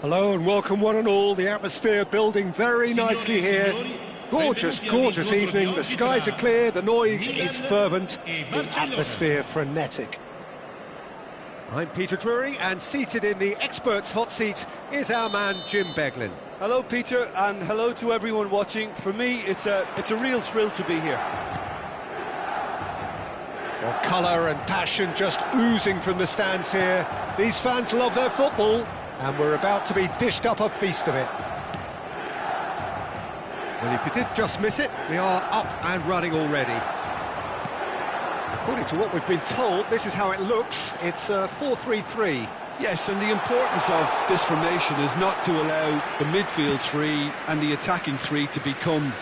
Hello and welcome one and all. The atmosphere building very nicely here. Gorgeous, gorgeous evening. The skies are clear, the noise is fervent, the atmosphere frenetic. I'm Peter Drury, and seated in the experts' hot seat is our man Jim Beglin. Hello Peter, and hello to everyone watching. For me, it's a real thrill to be here. Well, colour and passion just oozing from the stands here. These fans love their football, and we're about to be dished up a feast of it. Well, if you did just miss it, we are up and running already. According to what we've been told, this is how it looks. It's a 4-3-3. Yes, and the importance of this formation is not to allow the midfield three and the attacking three to become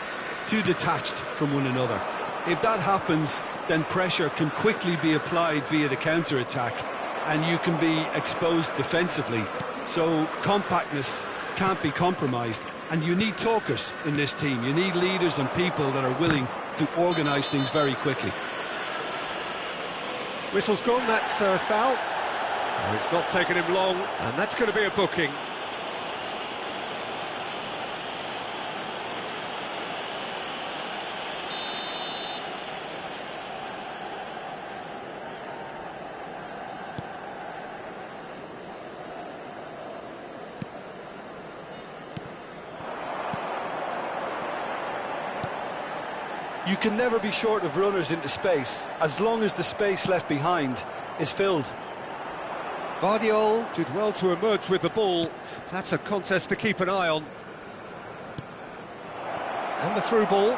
too detached from one another. If that happens, then pressure can quickly be applied via the counter-attack, and you can be exposed defensively. So compactness can't be compromised, and you need talkers in this team. You need leaders and people that are willing to organise things very quickly. Whistle's gone, that's a foul. Oh, it's not taken him long, and that's going to be a booking. You can never be short of runners into space, as long as the space left behind is filled. Vardiol did well to emerge with the ball. That's a contest to keep an eye on. And the through ball.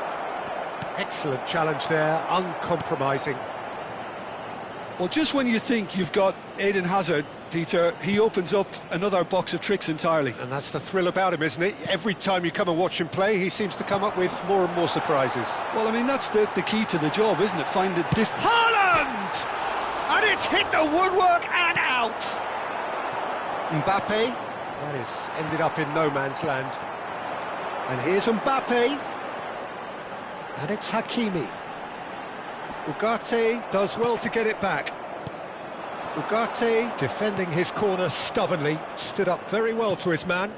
Excellent challenge there, uncompromising. Well, just when you think you've got Eden Hazard, Peter, he opens up another box of tricks entirely. And that's the thrill about him, isn't it? Every time you come and watch him play, he seems to come up with more and more surprises. Well, I mean, that's the key to the job, isn't it? Find the Haaland! And it's hit the woodwork and out! Mbappe, that has ended up in no man's land. And here's Mbappe. And it's Hakimi. Ugarte does well to get it back. Ugarte, defending his corner stubbornly, stood up very well to his man.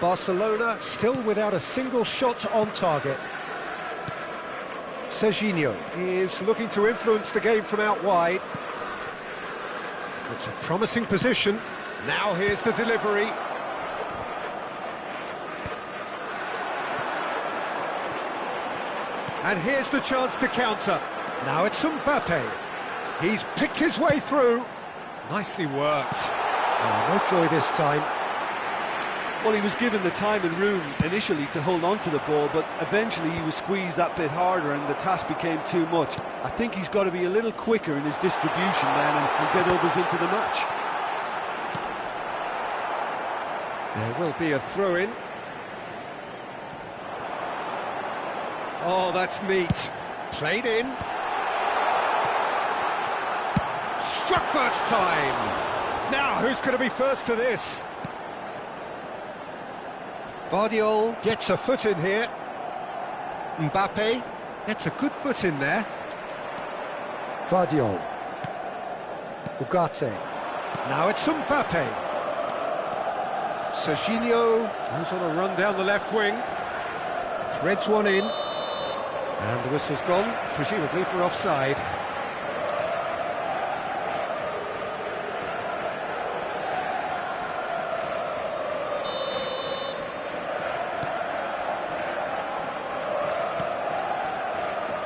Barcelona still without a single shot on target. Serginho is looking to influence the game from out wide. It's a promising position. Now here's the delivery. And here's the chance to counter. Now it's Mbappe. He's picked his way through. Nicely worked. Oh, no joy this time. Well, he was given the time and room initially to hold on to the ball, but eventually he was squeezed that bit harder and the task became too much. I think he's got to be a little quicker in his distribution then and get others into the match. There will be a throw-in. Oh, that's neat. Played in. Struck first time. Now, who's going to be first to this? Vardiol gets a foot in here. Mbappe gets a good foot in there. Vardiol. Ugarte. Now it's Mbappe. Serginho goes on a run down the left wing. Threads one in. And the whistle's gone, presumably for offside.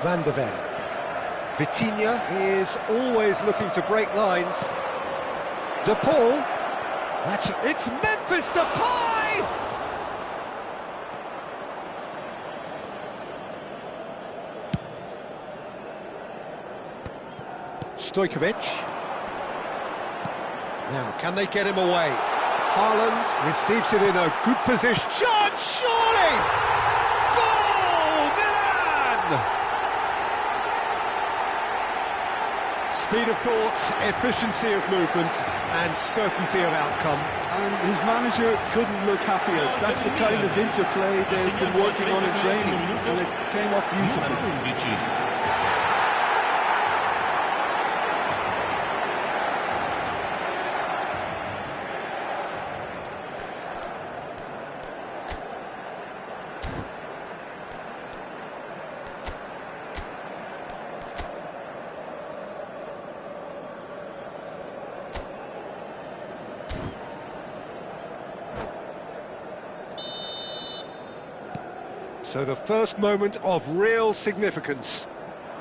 Van de Ven. Vitinha is always looking to break lines. De Paul. It's Memphis Depay! Stojkovic. Now, can they get him away? Haaland receives it in a good position. Chance, surely! Goal, Milan! Speed of thought, efficiency of movement, and certainty of outcome. And his manager couldn't look happier. That's the kind of interplay they've been working on in training, and it came off beautifully. So the first moment of real significance.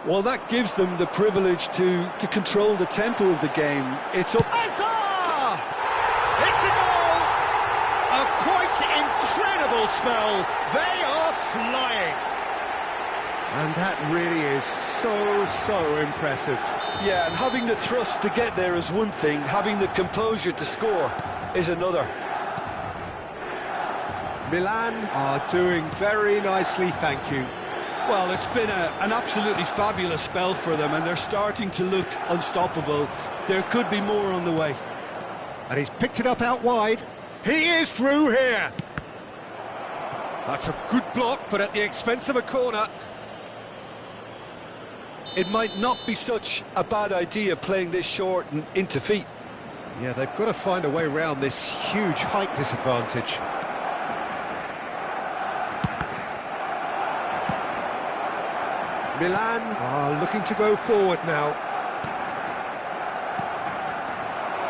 Well, that gives them the privilege to control the tempo of the game. It's up. Hazard! It's a goal! A quite incredible spell. They are flying. And that really is so impressive. Yeah, and having the thrust to get there is one thing, having the composure to score is another. Milan are doing very nicely, thank you. Well, it's been an absolutely fabulous spell for them, and they're starting to look unstoppable. There could be more on the way. And he's picked it up out wide. He is through here. That's a good block, but at the expense of a corner. It might not be such a bad idea playing this short and into feet. Yeah, they've got to find a way around this huge height disadvantage. Milan are looking to go forward now.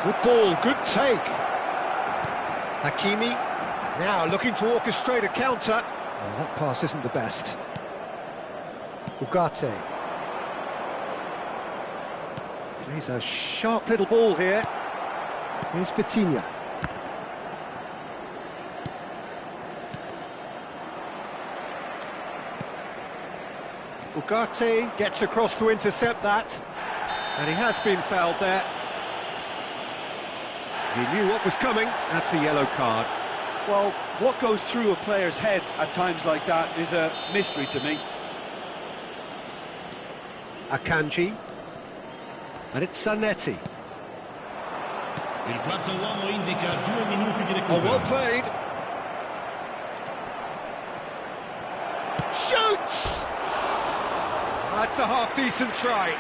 Good ball, good take. Hakimi now looking to orchestrate a counter. Oh, that pass isn't the best. Ugarte. Plays a sharp little ball here. Here's Vitinha. Ugarte gets across to intercept that, and he has been fouled there. He knew what was coming. That's a yellow card. Well, what goes through a player's head at times like that is a mystery to me. Akanji, and it's Zanetti. Il quarto uomo indica 2 minuti di recupero. Oh, well played. Shoots! That's a half-decent try.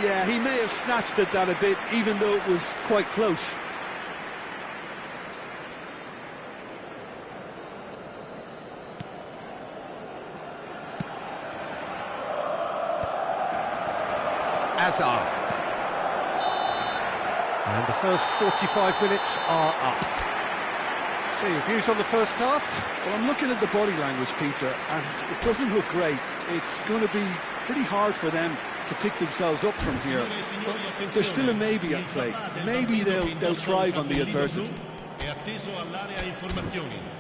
Yeah, he may have snatched at that a bit, even though it was quite close. Hazard. And the first 45 minutes are up. So your views on the first half? Well, I'm looking at the body language, Peter, and it doesn't look great. It's going to be pretty hard for them to pick themselves up from here. But there's still a maybe at play. Maybe they'll thrive on the adversity. È atteso all'area informazioni.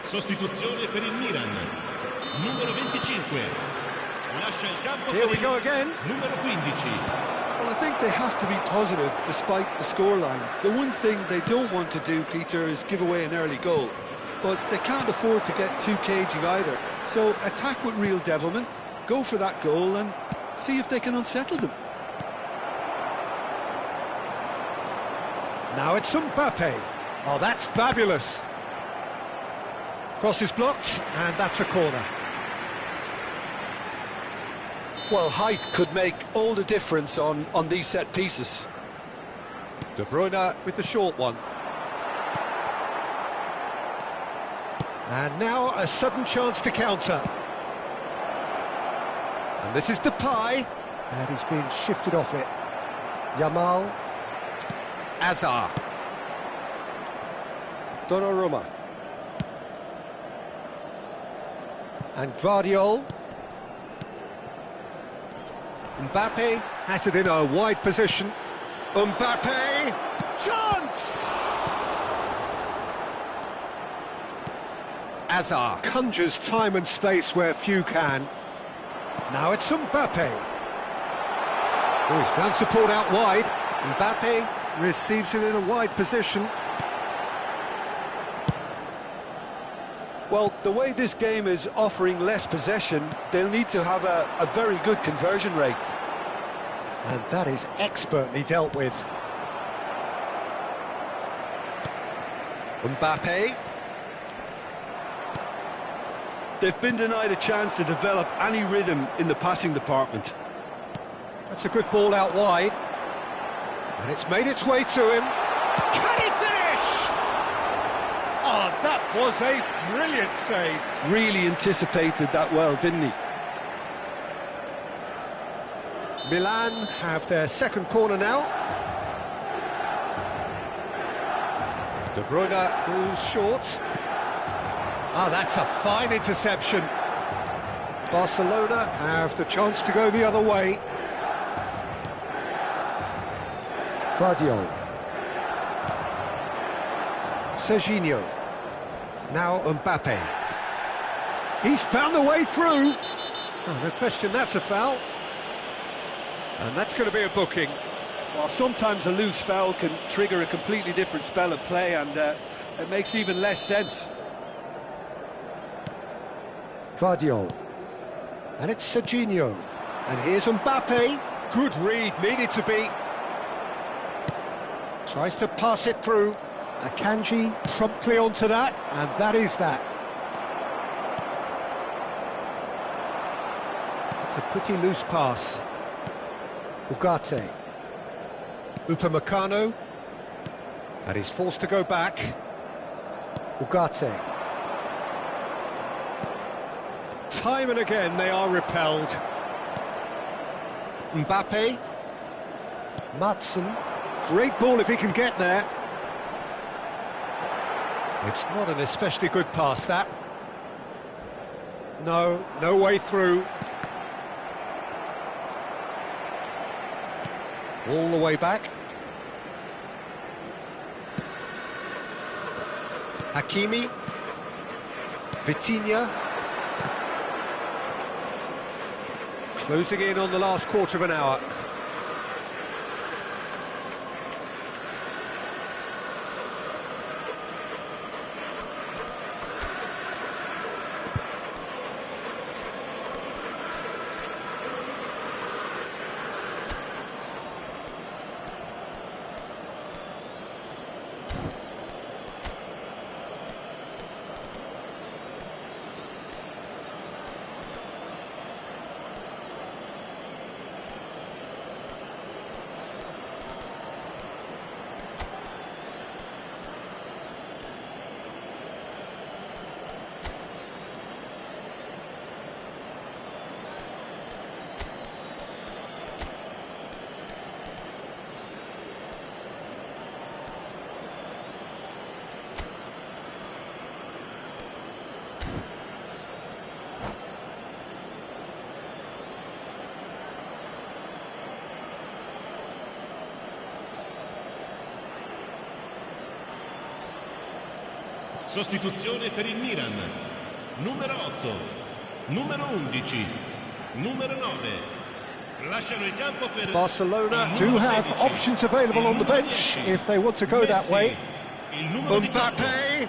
Sostituzione per il Milan. Numero 25. Lascia il campo. Here we go again. Numero 15. Well, I think they have to be positive despite the scoreline. The one thing they don't want to do, Peter, is give away an early goal. But they can't afford to get too cagey either. So attack with real devilment, go for that goal and see if they can unsettle them. Now it's Mbappe. Oh, that's fabulous. Cross is blocked, and that's a corner. Well, height could make all the difference on these set pieces. De Bruyne with the short one. And now a sudden chance to counter. And this is Depay. And he's been shifted off it. Yamal. Hazard. Donnarumma. And Guardiol. Mbappe has it in a wide position. Mbappe! Chance! Hazard conjures time and space where few can. Now it's Mbappe. Oh, he's found support out wide. Mbappe receives it in a wide position. Well, the way this game is offering less possession, they'll need to have a very good conversion rate. And that is expertly dealt with. Mbappe. They've been denied a chance to develop any rhythm in the passing department. That's a good ball out wide. And it's made its way to him. Can he finish? Oh, that was a brilliant save. Really anticipated that well, didn't he? Milan have their second corner now. De Bruyne goes short. Ah, that's a fine interception. Barcelona have the chance to go the other way. Guardiola. Serginho. Now Mbappe. He's found the way through. Oh, no question, that's a foul. And that's going to be a booking. Well, sometimes a loose foul can trigger a completely different spell of play, and it makes even less sense. Guardiola. And it's Serginho. And here's Mbappe. Good read, needed to be. Tries to pass it through. Akanji promptly onto that, and that is that. It's a pretty loose pass. Ugarte. Upamecano. And he's forced to go back. Ugarte. Time and again they are repelled. Mbappe. Madsen. Great ball if he can get there. It's not an especially good pass, that. No way through. All the way back. Hakimi. Vitinha. Closing in on the last quarter of an hour. Sostituzione per il Milan. Numero 8, numero 11, numero 9. Lasciano il campo per Barcelona do have options available on the bench if they want to go that way. Mbappe.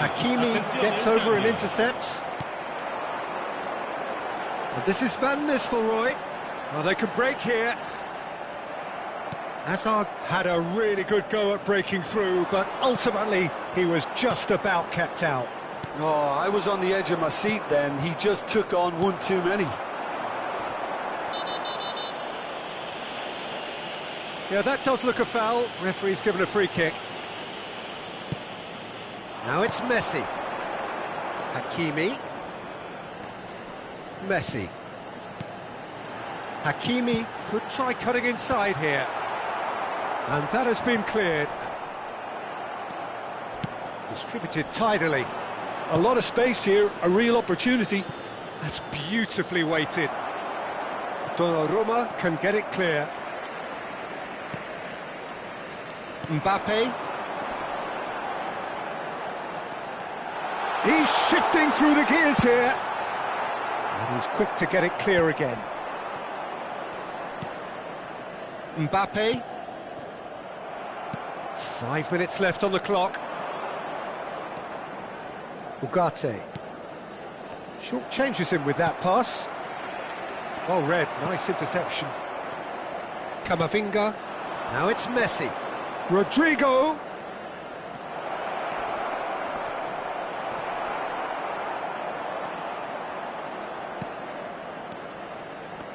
Hakimi gets over and intercepts. And this is Van Nistelrooy. Well, they could break here. Hazard had a really good go at breaking through, but ultimately he was just about kept out. Oh, I was on the edge of my seat then. He just took on one too many. Yeah, that does look a foul. Referee's given a free kick. Now it's Messi. Hakimi. Messi. Hakimi could try cutting inside here. And that has been cleared. Distributed tidily. A lot of space here, a real opportunity. That's beautifully weighted. Donnarumma can get it clear. Mbappe. He's shifting through the gears here. And he's quick to get it clear again. Mbappe. 5 minutes left on the clock. Ugarte. Short changes him with that pass. Well read, nice interception. Camavinga. Now it's Messi. Rodrigo.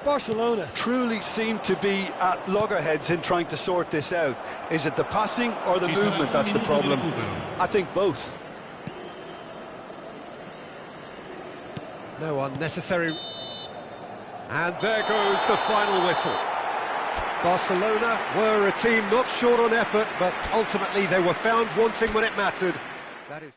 Barcelona truly seem to be at loggerheads in trying to sort this out. Is it the passing or the movement that's the problem? I think both. No unnecessary... And there goes the final whistle. Barcelona were a team not short on effort, but ultimately they were found wanting when it mattered. That is...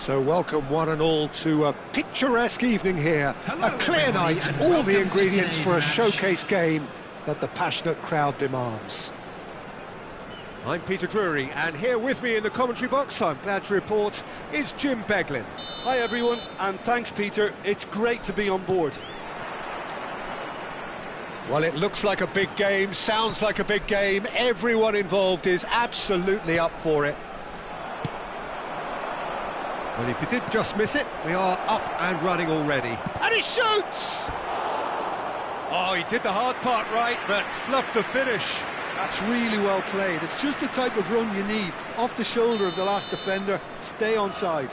So welcome one and all to a picturesque evening here. Hello, a clear everybody, night, and all welcome the to ingredients today's for a match. showcase game that the passionate crowd demands. I'm Peter Drury, and here with me in the commentary box, I'm glad to report, is Jim Beglin. Hi everyone, and thanks Peter, it's great to be on board. Well, it looks like a big game, sounds like a big game, everyone involved is absolutely up for it. Well, if you did just miss it, we are up and running already. And he shoots! Oh, he did the hard part right, but fluffed the finish. That's really well played. It's just the type of run you need. Off the shoulder of the last defender, stay onside.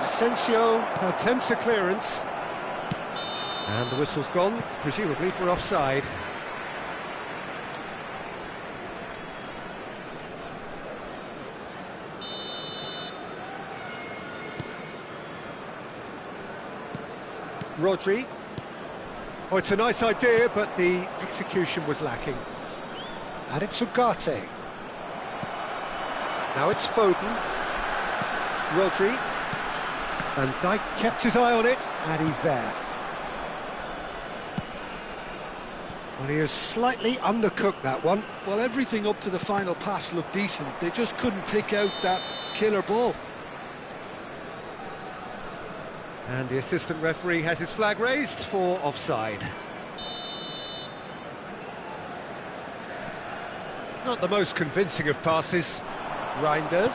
Asensio attempts a clearance. And the whistle's gone, presumably for offside. Rodri. Oh, it's a nice idea, but the execution was lacking. And it's Ugarte. Now it's Foden. Rodri. Van Dijk kept his eye on it, and he's there. Well, he has slightly undercooked that one. Well, everything up to the final pass looked decent. They just couldn't pick out that killer ball. And the assistant referee has his flag raised for offside. Not the most convincing of passes. Reinders.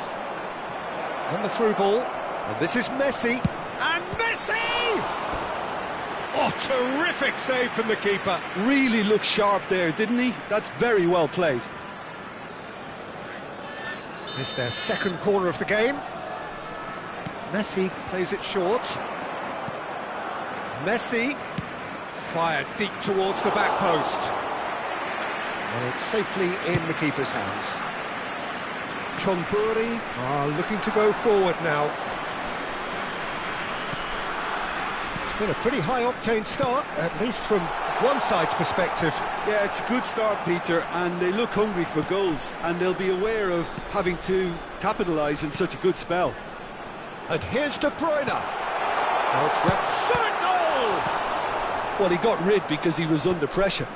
And the through ball. And this is Messi. And Messi! Oh, terrific save from the keeper. Really looked sharp there, didn't he? That's very well played. It's their second corner of the game. Messi plays it short. Messi fired deep towards the back post. And it's safely in the keeper's hands. Chonburi are looking to go forward now. It's been a pretty high-octane start, at least from one side's perspective. Yeah, it's a good start, Peter, and they look hungry for goals, and they'll be aware of having to capitalise in such a good spell. And here's De Bruyne. Now it's shot goal! Well, he got rid because he was under pressure.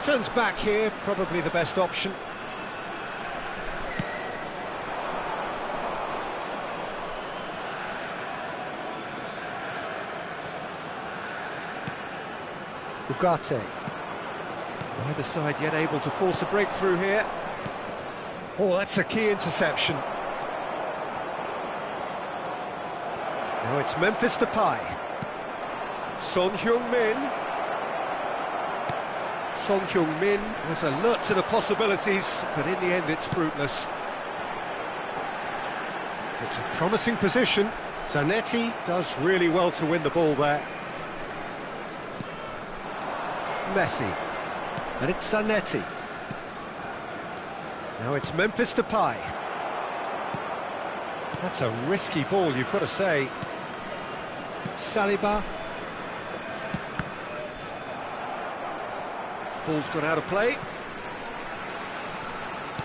Turns back here, probably the best option. Ugarte. Neither side yet able to force a breakthrough here. Oh, that's a key interception. Now it's Memphis Depay. Son Heung-min. Son Heung-min was alert to the possibilities, but in the end it's fruitless. It's a promising position. Zanetti does really well to win the ball there. Messi. And it's Zanetti. Now it's Memphis Depay. That's a risky ball, you've got to say. Saliba. Ball's gone out of play.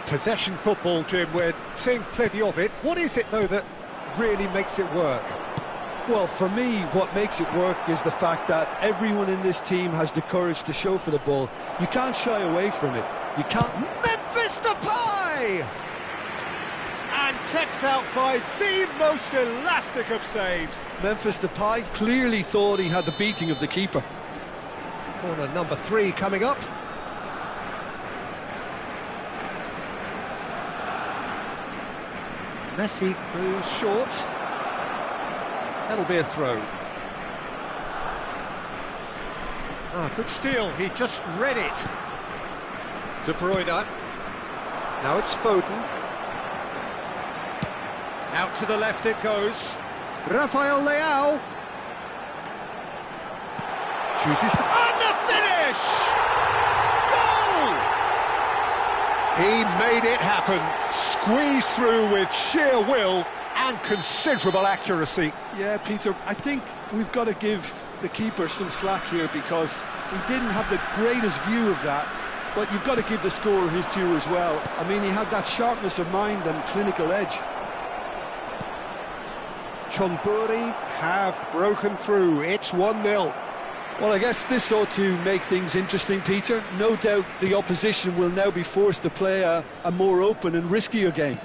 Possession football, Jim, we're seeing plenty of it. What is it, though, that really makes it work? Well, for me, what makes it work is the fact that everyone in this team has the courage to show for the ball. You can't shy away from it. You can't... Memphis Depay! And kept out by the most elastic of saves. Memphis Depay clearly thought he had the beating of the keeper. Corner number 3 coming up. Messi goes short. That'll be a throw. Ah, good steal, he just read it. De Bruyne. Now it's Foden. Out to the left it goes. Rafael Leao. Chooses to... And the finish! Goal! He made it happen. Squeezed through with sheer will and considerable accuracy. Yeah, Peter, I think we've got to give the keeper some slack here because he didn't have the greatest view of that, but you've got to give the scorer his due as well. I mean, he had that sharpness of mind and clinical edge. Chonburi have broken through. It's 1-0. Well, I guess this ought to make things interesting, Peter. No doubt the opposition will now be forced to play a more open and riskier game.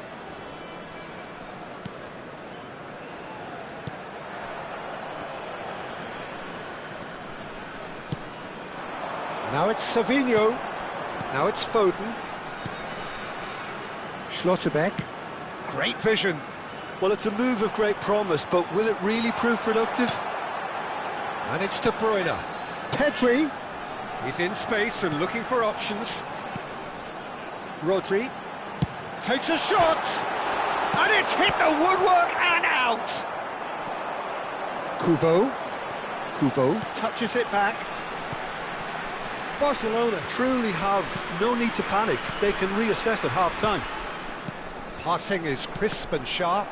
Now it's Savinho. Now it's Foden. Schlotterbeck. Great vision. Well, it's a move of great promise, but will it really prove productive? And it's De Bruyne. Pedri. He's in space and looking for options. Rodri. Takes a shot. And it's hit the woodwork and out. Kubo touches it back. Barcelona truly have no need to panic. They can reassess at half-time. Passing is crisp and sharp.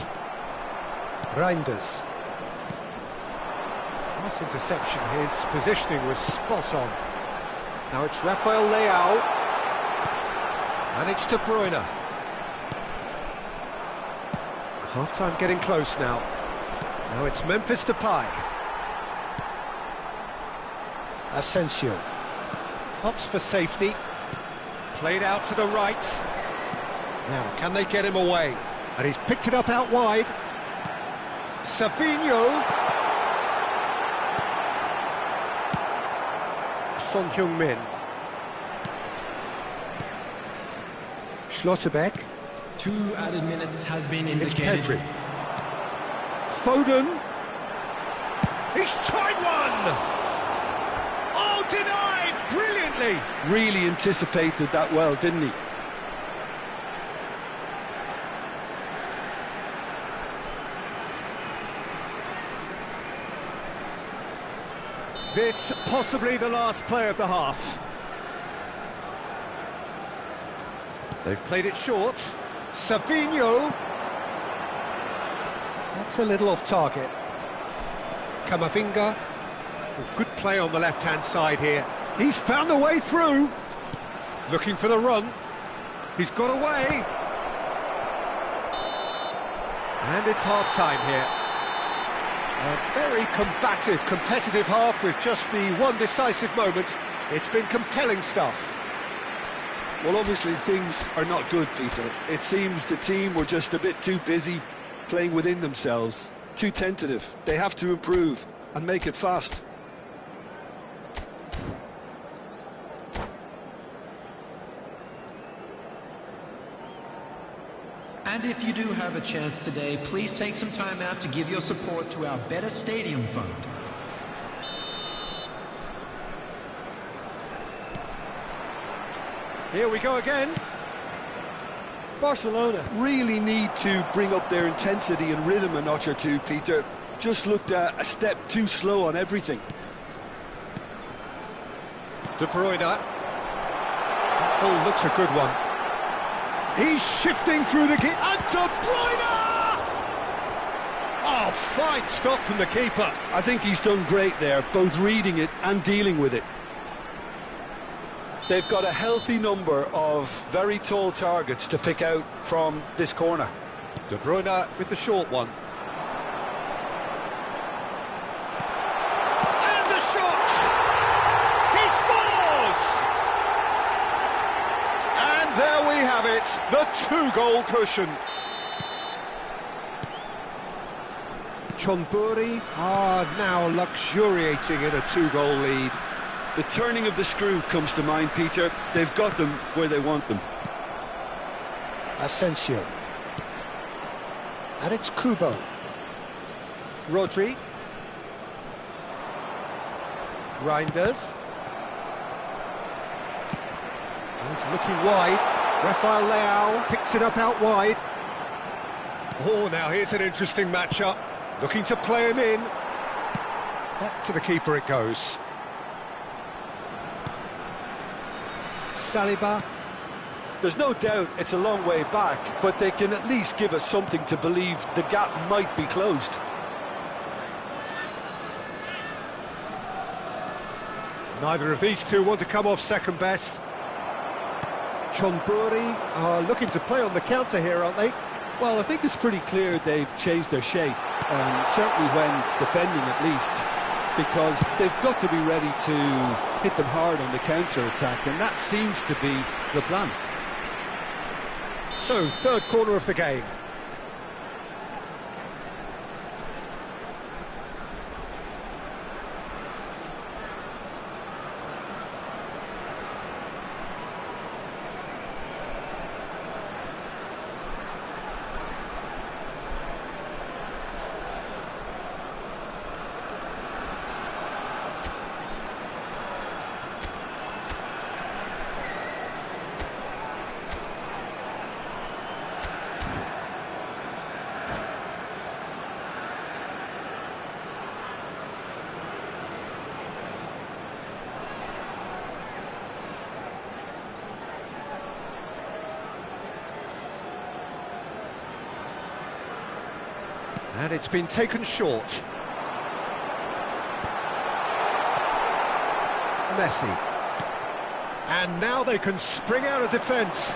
Reinders. Nice interception. His positioning was spot on. Now it's Rafael Leao. And it's De Bruyne. Half-time getting close now. Now it's Memphis Depay. Asensio. Hops for safety. Played out to the right. Now, can they get him away? And he's picked it up out wide. Savinho. Son Heung-min. Schlotterbeck. 2 added minutes has been indicated. It's Pedri. Foden. He's tried one! Oh, denied! neatly. Really anticipated that well, didn't he? This possibly the last play of the half. They've played it short. Savinho. That's a little off target. Camavinga. Oh, good play on the left-hand side here. He's found a way through. Looking for the run. He's got away. And it's half-time here. A very combative, competitive half with just the one decisive moment. It's been compelling stuff. Well, obviously things are not good, Peter. It seems the team were just a bit too busy playing within themselves, too tentative. They have to improve and make it fast. And if you do have a chance today, please take some time out to give your support to our Better Stadium Fund. Here we go again. Barcelona really need to bring up their intensity and rhythm a notch or two, Peter. Just looked a step too slow on everything. De Bruyne. Oh, looks a good one. He's shifting through the gate. And De Bruyne! Oh, fine stop from the keeper. I think he's done great there, both reading it and dealing with it. They've got a healthy number of very tall targets to pick out from this corner. De Bruyne with the short one. And the shot! He scores! And there we have it, the two-goal cushion. Chonburi are now luxuriating in a two-goal lead. The turning of the screw comes to mind, Peter. They've got them where they want them. Asensio. And it's Kubo. Rodri. Reinders. He's looking wide. Rafael Leao picks it up out wide. Oh, now here's an interesting matchup. Looking to play him in. Back to the keeper it goes. Saliba. There's no doubt it's a long way back, but they can at least give us something to believe the gap might be closed. Neither of these two want to come off second best. Chonburi are looking to play on the counter here, aren't they? Well, I think it's pretty clear they've changed their shape, certainly when defending at least, because they've got to be ready to hit them hard on the counter-attack, and that seems to be the plan. So, third corner of the game. And it's been taken short. Messi. And now they can spring out of defence.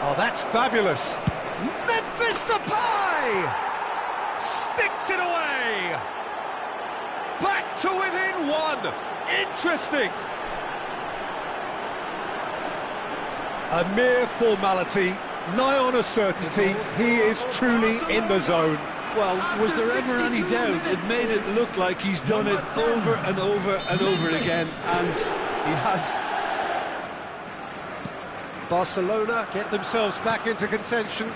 Oh, that's fabulous. Memphis Depay! Sticks it away! Back to within one! Interesting! A mere formality. Nigh on a certainty, he is truly in the zone. Well, was there ever any doubt? It made it look like he's done it over and over and over again, and he has. Barcelona get themselves back into contention.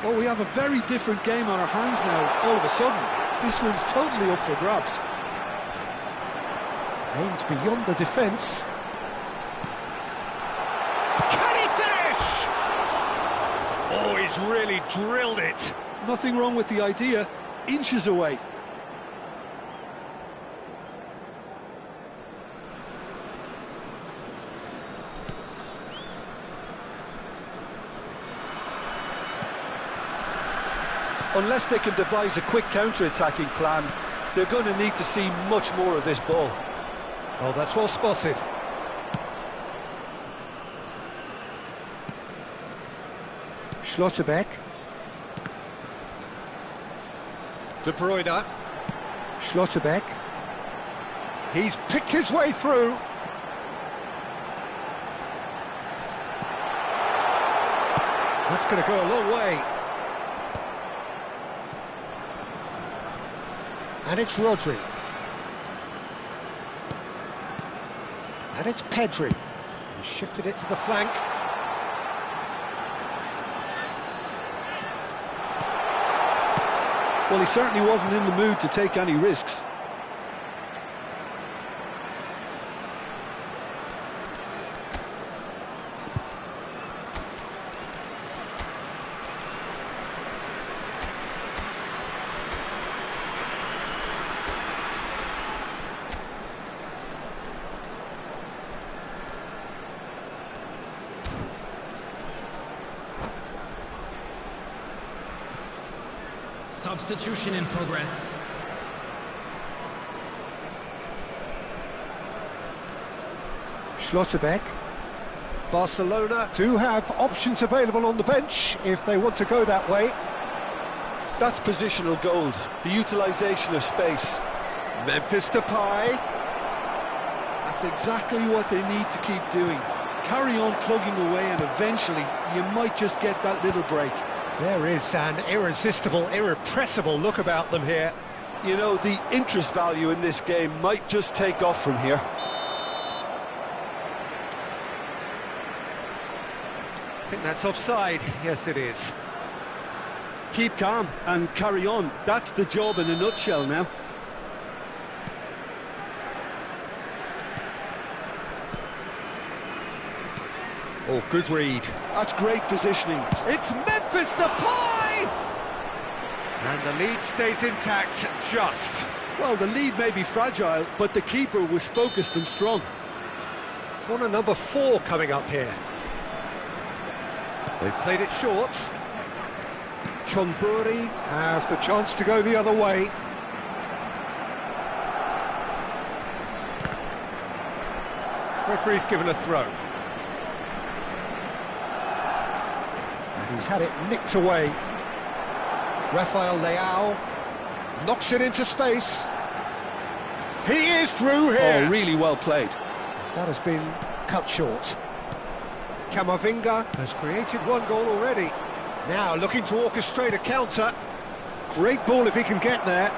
Well, we have a very different game on our hands now, all of a sudden. This one's totally up for grabs. Aimed beyond the defence. Can he finish? Oh, he's really drilled it. Nothing wrong with the idea. Inches away. Unless they can devise a quick counter-attacking plan, they're going to need to see much more of this ball. Oh, that's well spotted. Schlotterbeck. De Bruyne. Schlotterbeck. He's picked his way through. That's going to go a long way. And it's Rodri. And it's Pedri. He shifted it to the flank. Well, he certainly wasn't in the mood to take any risks. Substitution in progress. Schlotterbeck. Barcelona do have options available on the bench if they want to go that way. That's positional gold, the utilisation of space. Memphis Depay. That's exactly what they need to keep doing. Carry on plugging away and eventually you might just get that little break. There is an irresistible, irrepressible look about them here. You know, the interest value in this game might just take off from here. I think that's offside. Yes, it is. Keep calm and carry on. That's the job in a nutshell now. Oh, good read. That's great positioning. It's Memphis Depay! And the lead stays intact, just. Well, the lead may be fragile, but the keeper was focused and strong. Corner number 4 coming up here. They've played it short. Chonburi have the chance to go the other way. Referee's given a throw. And he's had it nicked away. Rafael Leao knocks it into space. He is through here. Oh, really well played. That has been cut short. Camavinga has created one goal already. Now looking to orchestrate a counter. Great ball if he can get there.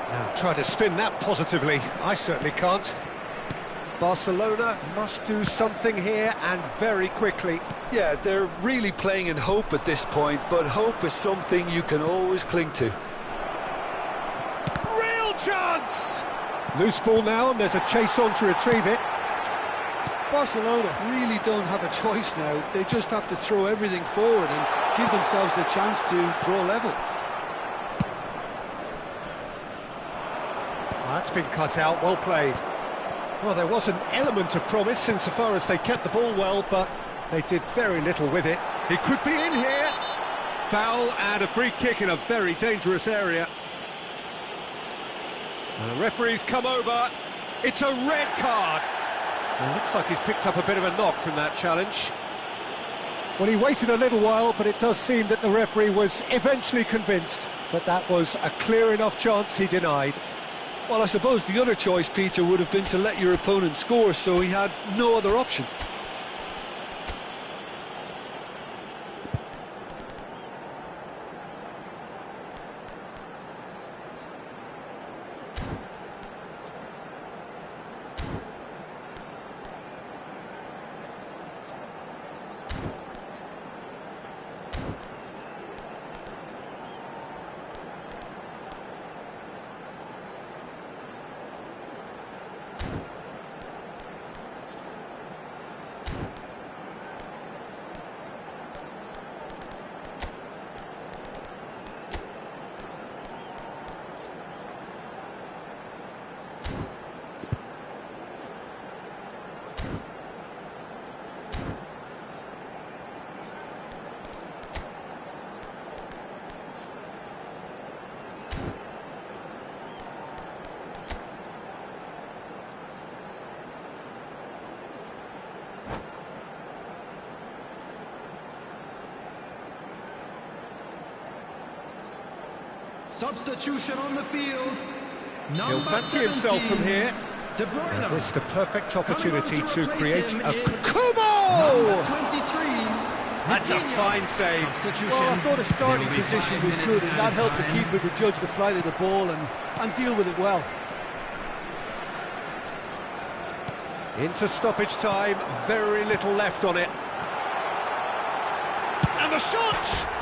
Now try to spin that positively. I certainly can't. Barcelona must do something here and very quickly. Yeah, they're really playing in hope at this point, but hope is something you can always cling to. Real chance! Loose ball now, and there's a chase on to retrieve it. Barcelona really don't have a choice now. They just have to throw everything forward and give themselves a chance to draw level. That's been cut out, well played. Well, there was an element of promise insofar as they kept the ball well, but they did very little with it. He could be in here. Foul and a free kick in a very dangerous area. And the referee's come over. It's a red card. It looks like he's picked up a bit of a knock from that challenge. Well, he waited a little while, but it does seem that the referee was eventually convinced that that was a clear enough chance he denied. Well, I suppose the other choice, Peter, would have been to let your opponent score, so he had no other option. Substitution on the field. He'll fancy himself from here. De Bruyne. And this is the perfect opportunity to create a Number Kubo! 23. That's a fine save. Well, I thought his starting position was good, and that helped the keeper to judge the flight of the ball and deal with it well. Into stoppage time, very little left on it. And the shot!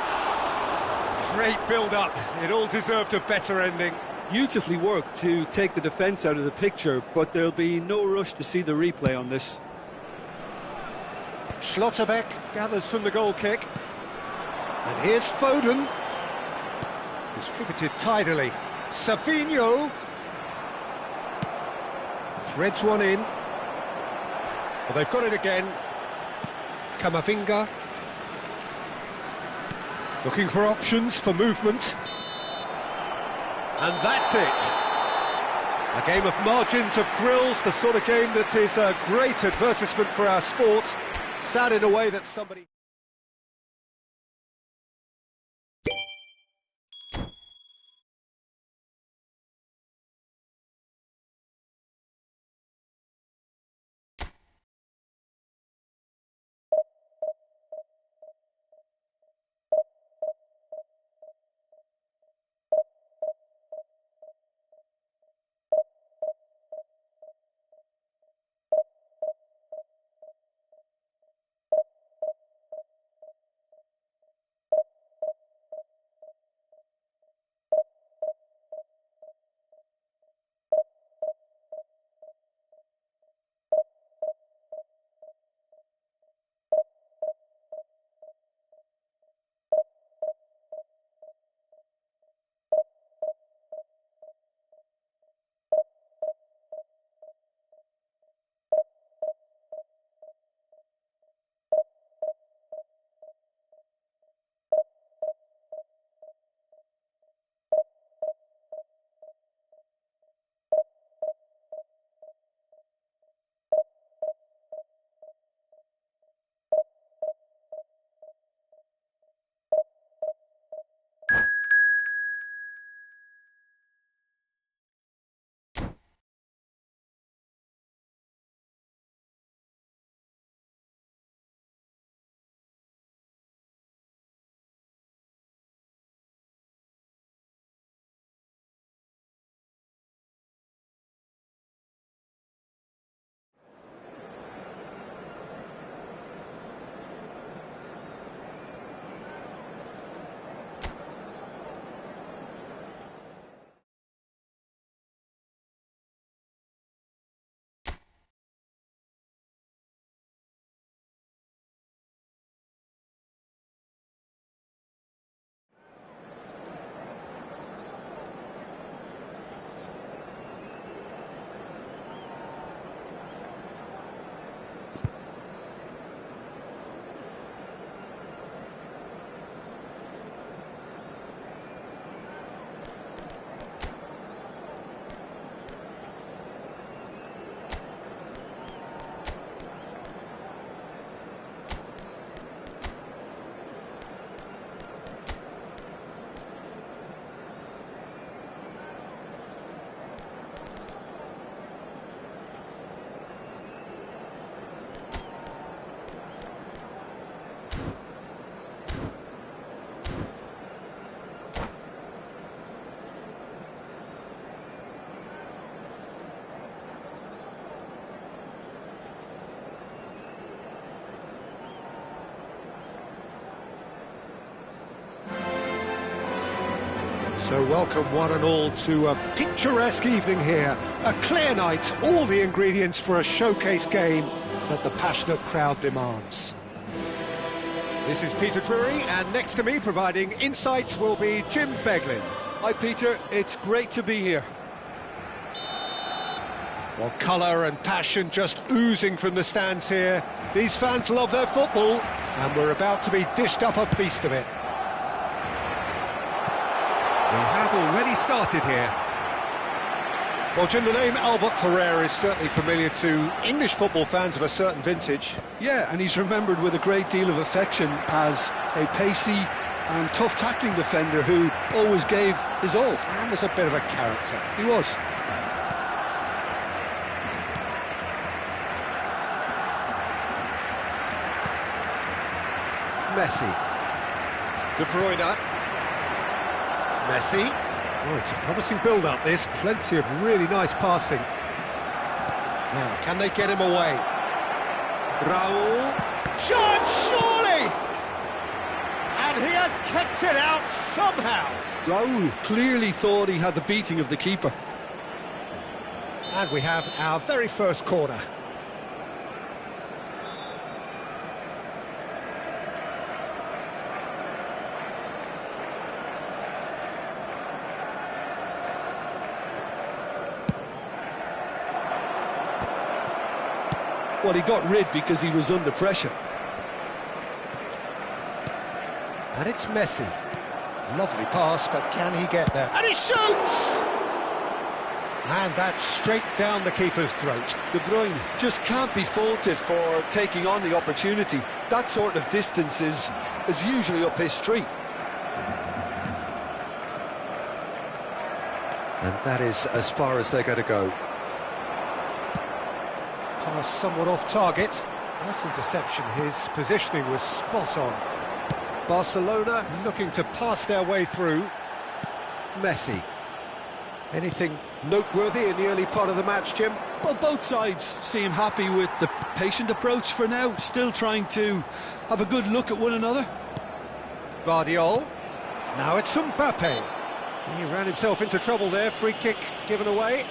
Great build-up, it all deserved a better ending. Beautifully worked to take the defence out of the picture, but there'll be no rush to see the replay on this. Schlotterbeck gathers from the goal kick. And here's Foden. Distributed tidily. Savinho. Threads one in. Well, they've got it again. Camavinga. Looking for options for movement. And that's it. A game of margins of thrills, the sort of game that is a great advertisement for our sport. Sad in a way that somebody... So welcome one and all to a picturesque evening here. A clear night, all the ingredients for a showcase game that the passionate crowd demands. This is Peter Drury, and next to me providing insights will be Jim Beglin. Hi Peter, it's great to be here. Well, colour and passion just oozing from the stands here. These fans love their football, and we're about to be dished up a feast of it. We have already started here. Well, Jim, the name Albert Ferrer is certainly familiar to English football fans of a certain vintage. Yeah, and he's remembered with a great deal of affection as a pacey, and tough tackling defender who always gave his all. And was a bit of a character. He was. Messi. De Bruyne. Messi. Oh, it's a promising build-up, this. Plenty of really nice passing. Now, can they get him away? Raul. Shot, surely! And he has kept it out somehow. Raul clearly thought he had the beating of the keeper. And we have our very first corner. Well, he got rid because he was under pressure. And it's Messi. Lovely pass, but can he get there? And he shoots! And that's straight down the keeper's throat. De Bruyne just can't be faulted for taking on the opportunity. That sort of distance is usually up his street. And that is as far as they're going to go. Pass somewhat off target. Nice interception. His positioning was spot on. Barcelona looking to pass their way through. Messi. Anything noteworthy in the early part of the match, Jim? Well, both sides seem happy with the patient approach for now, still trying to have a good look at one another. Guardiola. Now it's Mbappe. He ran himself into trouble there. Free kick given away.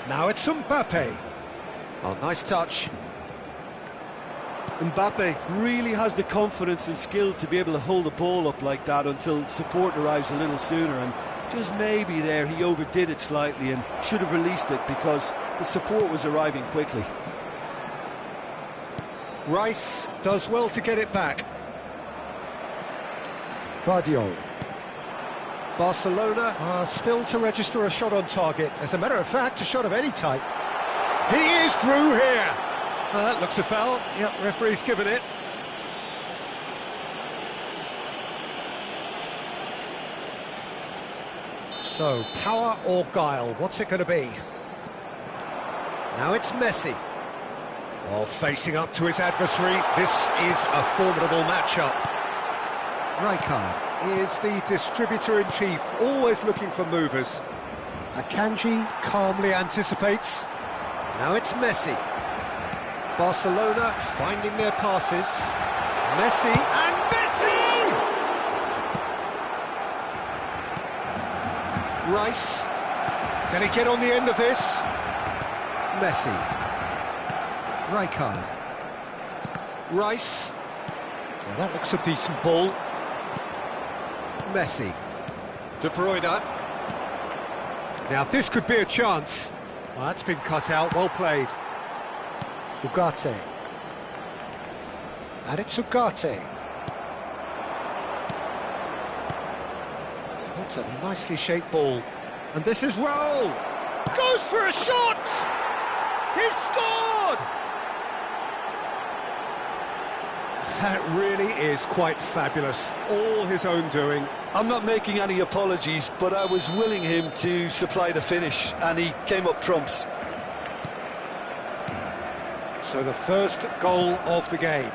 Now it's Mbappe. Oh, nice touch. Mbappe really has the confidence and skill to be able to hold the ball up like that until support arrives a little sooner, and just maybe there he overdid it slightly and should have released it because the support was arriving quickly. Rice does well to get it back. Guardiola. Barcelona are still to register a shot on target. As a matter of fact, a shot of any type. He is through here. That looks a foul. Yep, referee's given it. So, power or guile, what's it going to be? Now it's Messi. Oh, facing up to his adversary. This is a formidable matchup. Rijkaard is the distributor-in-chief, always looking for movers. Akanji calmly anticipates. Now it's Messi. Barcelona finding their passes. Messi, and Messi! Rice. Can he get on the end of this? Messi. Rijkaard. Rice. Well, that looks a decent ball. Messi. De Bruyne. Now this could be a chance. Well, that's been cut out, well played. Ugarte. And it's Ugarte. That's a nicely shaped ball. And this is Raul. Goes for a shot! He's scored! That really is quite fabulous. All his own doing. I'm not making any apologies, but I was willing him to supply the finish, and he came up trumps. So the first goal of the game.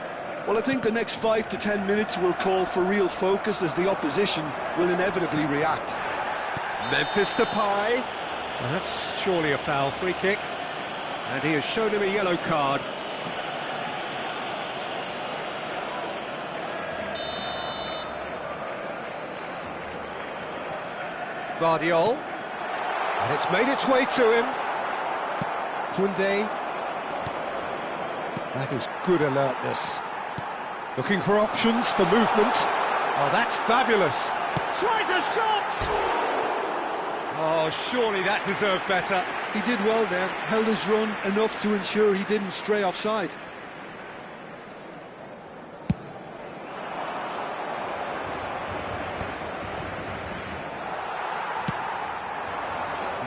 Well, I think the next 5 to 10 minutes will call for real focus as the opposition will inevitably react. Memphis Depay. Well, that's surely a foul. Free kick. And he has shown him a yellow card. Guardiola. And it's made its way to him. Koundé. That is good alertness. Looking for options for movement. Oh, that's fabulous. Tries a shot! Oh, surely that deserved better. He did well there, held his run enough to ensure he didn't stray offside.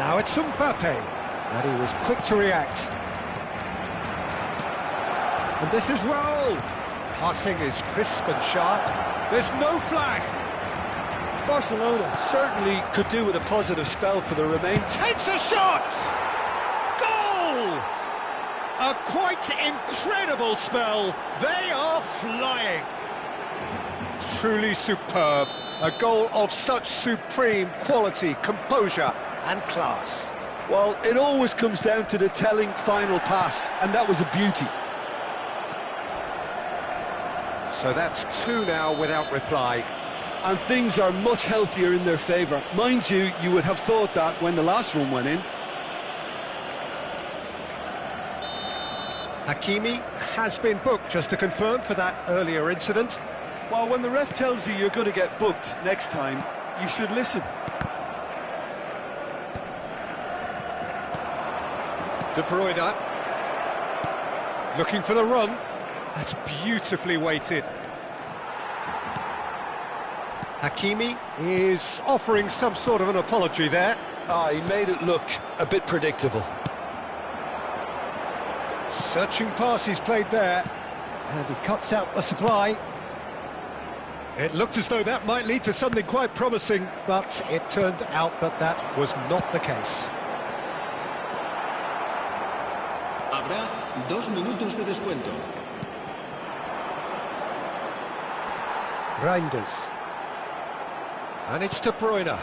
Now it's Mbappe, and he was quick to react. And this is Raul. Passing is crisp and sharp. There's no flag. Barcelona certainly could do with a positive spell for the remainder. Takes a shot! Goal! A quite incredible spell. They are flying. Truly superb. A goal of such supreme quality, composure and class. Well, it always comes down to the telling final pass, and that was a beauty. So that's 2 now without reply. And things are much healthier in their favour. Mind you, you would have thought that when the last one went in. Hakimi has been booked, just to confirm, for that earlier incident. Well, when the ref tells you you're going to get booked next time, you should listen. De Bruyne. Looking for the run. That's beautifully weighted. Hakimi is offering some sort of an apology there. He made it look a bit predictable. Searching pass he's played there. And he cuts out the supply. It looked as though that might lead to something quite promising, but it turned out that that was not the case. Habrá 2 minutos de descuento. Reinders. And it's De Bruyne.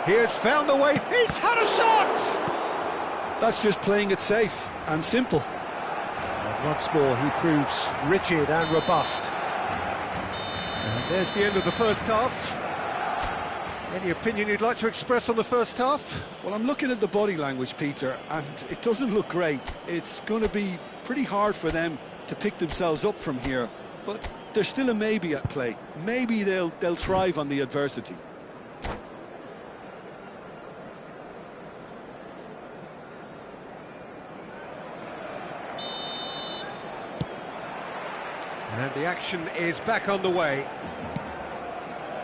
He has found the way. He's had a shot! That's just playing it safe and simple. And once more he proves rigid and robust. And there's the end of the first half. Any opinion you'd like to express on the first half? Well, I'm looking at the body language, Peter, and it doesn't look great. It's going to be pretty hard for them to pick themselves up from here, but there's still a maybe at play. Maybe they'll thrive on the adversity. And the action is back on the way.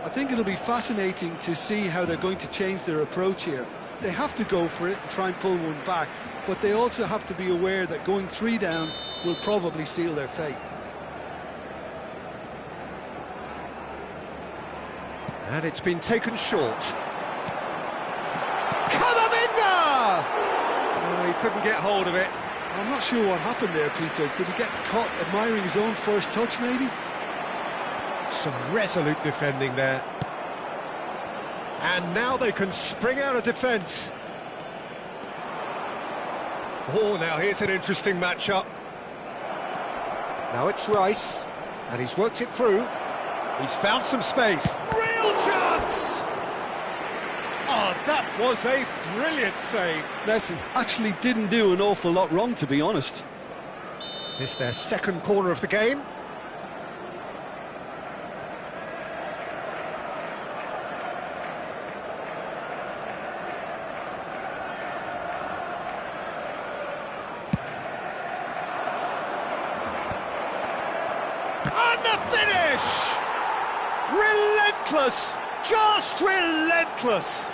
I think it'll be fascinating to see how they're going to change their approach here. They have to go for it and try and pull one back, but they also have to be aware that going 3 down will probably seal their fate. And it's been taken short. Camavinga! Oh, he couldn't get hold of it. I'm not sure what happened there, Peter. Did he get caught admiring his own first touch, maybe? Some resolute defending there. And now they can spring out of defence. Oh, now here's an interesting matchup. Now it's Rice, and he's worked it through. He's found some space. Real chance! Oh, that was a brilliant save. Messi actually didn't do an awful lot wrong, to be honest. This their second corner of the game. And the finish! Relentless! Just relentless!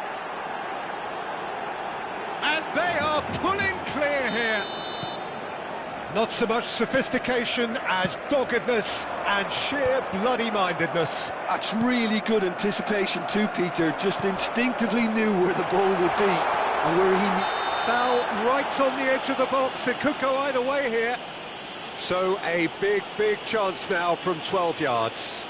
And they are pulling clear here. Not so much sophistication as doggedness and sheer bloody-mindedness. That's really good anticipation too, Peter. Just instinctively knew where the ball would be and where he... Foul right on the edge of the box. It could go either way here. So a big, big chance now from 12 yards.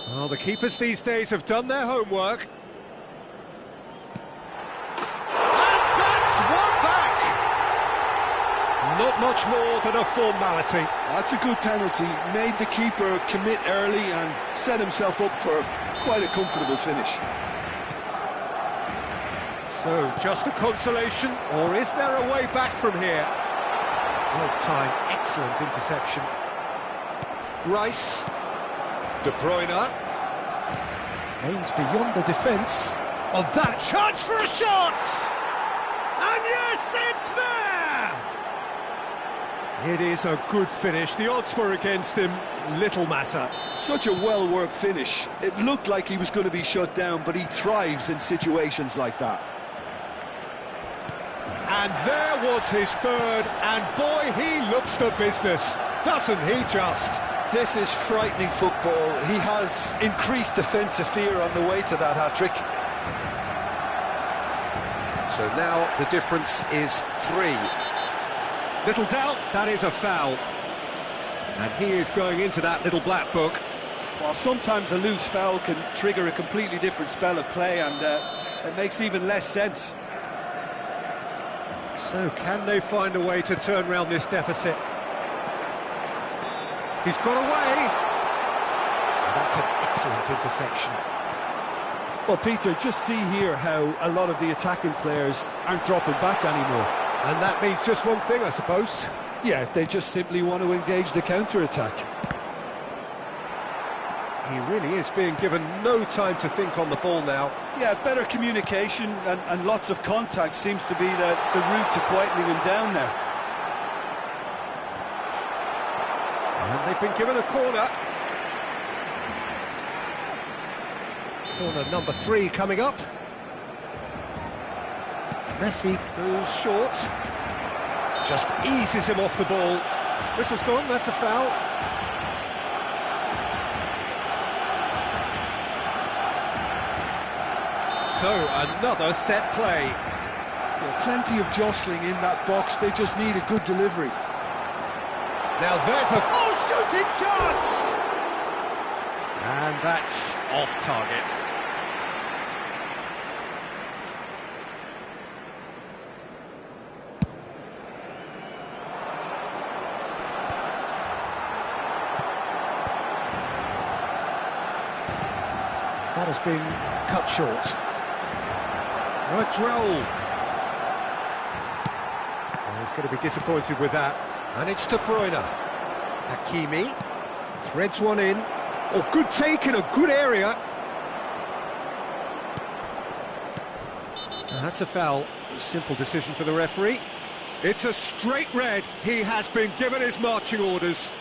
Well, the keepers these days have done their homework. And that's one back! Not much more than a formality. That's a good penalty. Made the keeper commit early and set himself up for quite a comfortable finish. So, just a consolation, or is there a way back from here? Well timed, excellent interception. Rice. De Bruyne. Aims beyond the defence. Oh, that chance for a shot! And yes, it's there! It is a good finish. The odds were against him. Little matter. Such a well-worked finish. It looked like he was going to be shut down, but he thrives in situations like that. And there was his third, and boy, he looks the business, doesn't he just? This is frightening football. He has increased defensive fear on the way to that hat-trick. So now the difference is 3. Little doubt, that is a foul. And he is going into that little black book. While sometimes a loose foul can trigger a completely different spell of play, and it makes even less sense. So can they find a way to turn around this deficit? He's got away. And that's an excellent interception. Well, Peter, just see here how a lot of the attacking players aren't dropping back anymore. And that means just one thing, I suppose. Yeah, they just simply want to engage the counter-attack. He really is being given no time to think on the ball now. Yeah, better communication and lots of contact seems to be the route to quietening him down now. And they've been given a corner. Corner number 3 coming up. Messi goes short. Just eases him off the ball. Whistle's gone, that's a foul. So, another set play. Yeah, plenty of jostling in that box, they just need a good delivery. Now there's a shooting chance! And that's off target. That has been cut short. Now a droll. Oh, he's going to be disappointed with that. And it's De Bruyne. Hakimi threads one in. Oh, good take in a good area. And that's a foul. A simple decision for the referee. It's a straight red. He has been given his marching orders.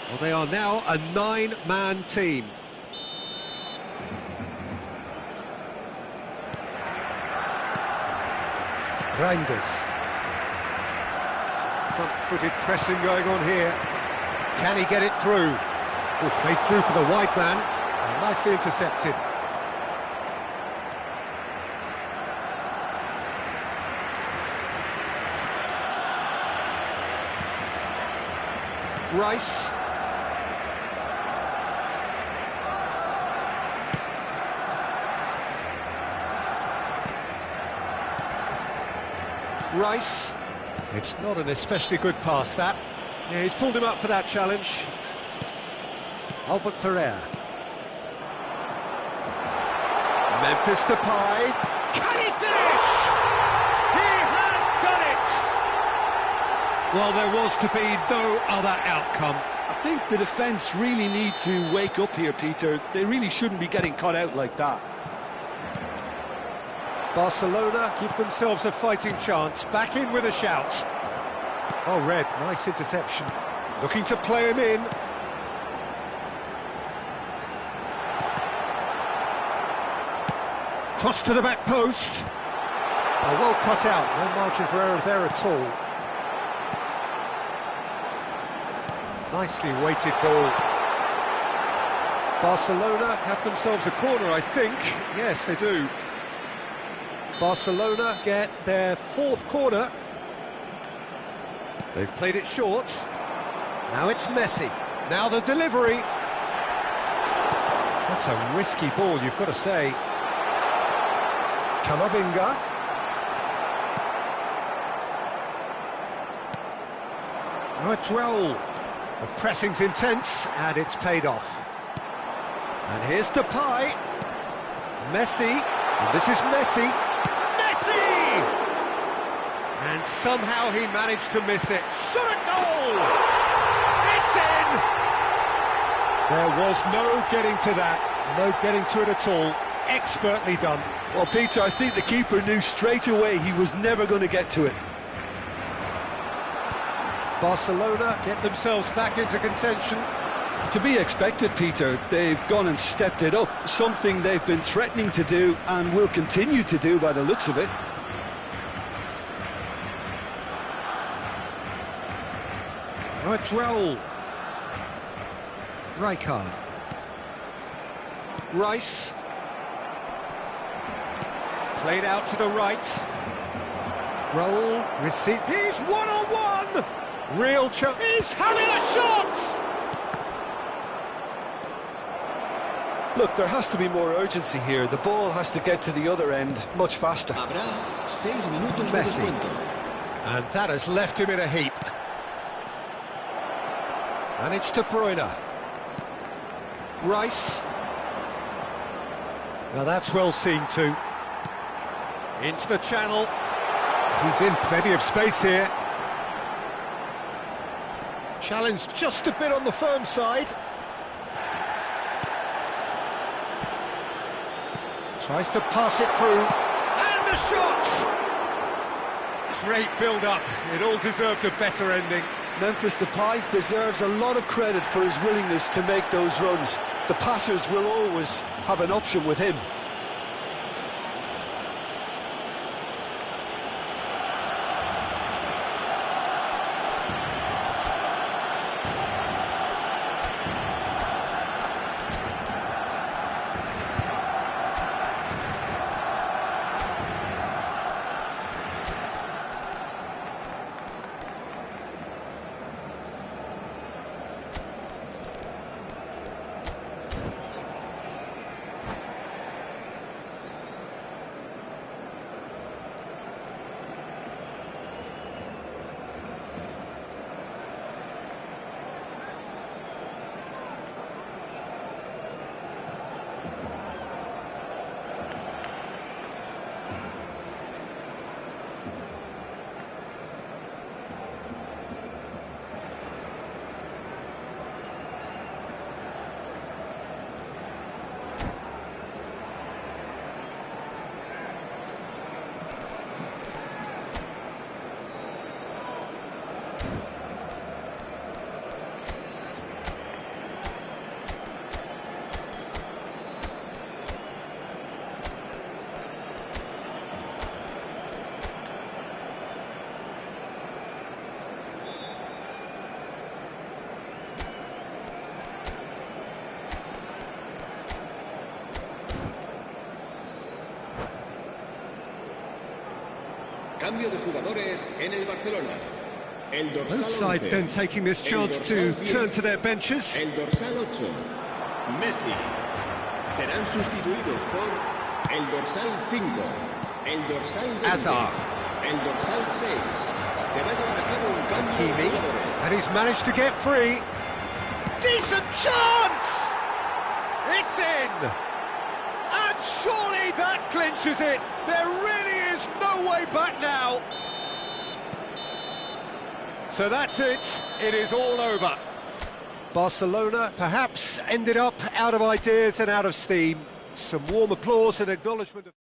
Well, they are now a 9-man team. Reinders. Front-footed pressing going on here. Can he get it through? Oh, played through for the wide man. And nicely intercepted. Rice. Rice. It's not an especially good pass, that. Yeah, he's pulled him up for that challenge. Albert Ferrer. Memphis Depay. Can he finish? He has done it! Well, there was to be no other outcome. I think the defence really need to wake up here, Peter. They really shouldn't be getting caught out like that. Barcelona give themselves a fighting chance, back in with a shout. Oh, Red, nice interception. Looking to play him in. Cross to the back post. Oh, well cut out, no margin for error there at all. Nicely weighted ball. Barcelona have themselves a corner, I think. Yes, they do. Barcelona get their 4th corner. They've played it short. Now it's Messi. Now the delivery. That's a risky ball, you've got to say. Camavinga. Now a droll. The pressing's intense, and it's paid off. And here's Depay. Messi. And this is Messi. And somehow he managed to miss it. Shot a goal! It's in! There was no getting to that. No getting to it at all. Expertly done. Well, Peter, I think the keeper knew straight away he was never going to get to it. Barcelona get themselves back into contention. To be expected, Peter. They've gone and stepped it up, something they've been threatening to do and will continue to do by the looks of it. Now it's Raul. Rijkaard. Rice. Played out to the right. Raul receives. He's one-on-one! Real chance. He's having a shot! Look, there has to be more urgency here. The ball has to get to the other end much faster. Messi. And that has left him in a heap. And it's De Bruyne. Rice. Now that's well seen too. Into the channel. He's in plenty of space here. Challenged just a bit on the firm side. Tries to pass it through. And the shot! Great build-up. It all deserved a better ending. Memphis Depay deserves a lot of credit for his willingness to make those runs. The passers will always have an option with him. Cambio de jugadores en el Barcelona. El dorsal Both sides 11. then taking this chance to turn to their benches. El dorsal 8, Messi. Serán sustituidos por el dorsal 5, el dorsal 20, Hazard. el dorsal 6. Se va a llevar a cabo un cambio de Kimi, jugadores. and he's managed to get free. Decent chance! It's in! And surely that clinches it. There really is no way back now. So that's it. It is all over. Barcelona perhaps ended up out of ideas and out of steam. Some warm applause and acknowledgement of...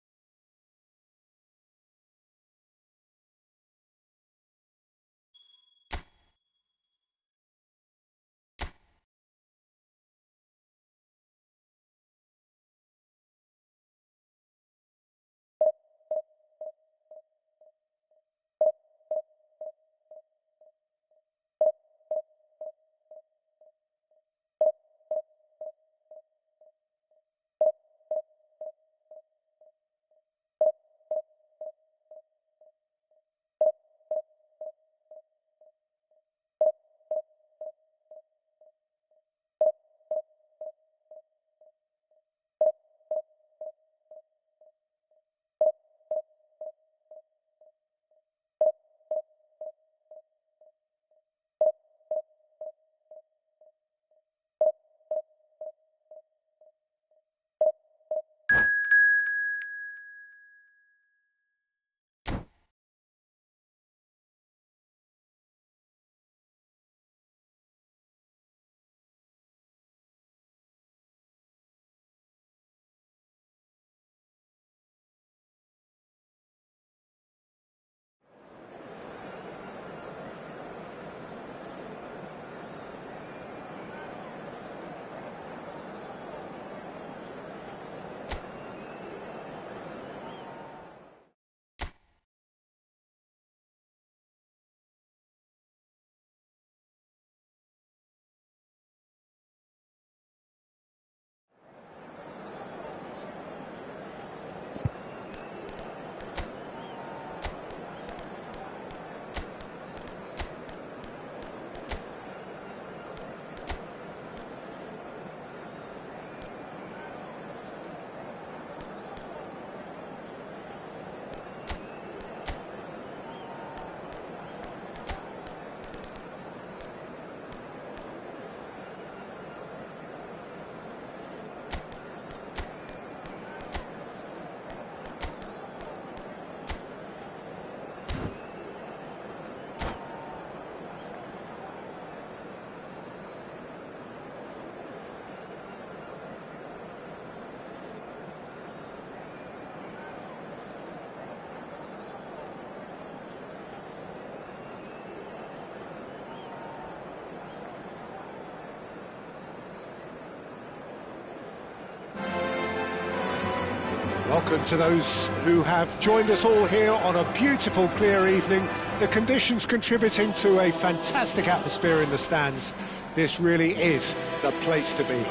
Welcome to those who have joined us all here on a beautiful, clear evening. The conditions contributing to a fantastic atmosphere in the stands. This really is the place to be.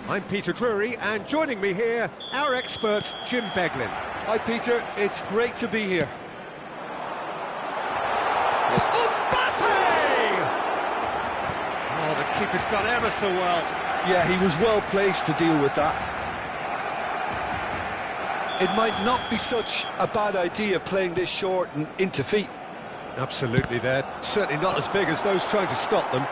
I'm Peter Drury, and joining me here, our expert, Jim Beglin. Hi, Peter. It's great to be here. Mbappe! Oh, the keeper's done ever so well. Yeah, he was well placed to deal with that. It might not be such a bad idea playing this short and into feet. Absolutely, they're certainly not as big as those trying to stop them.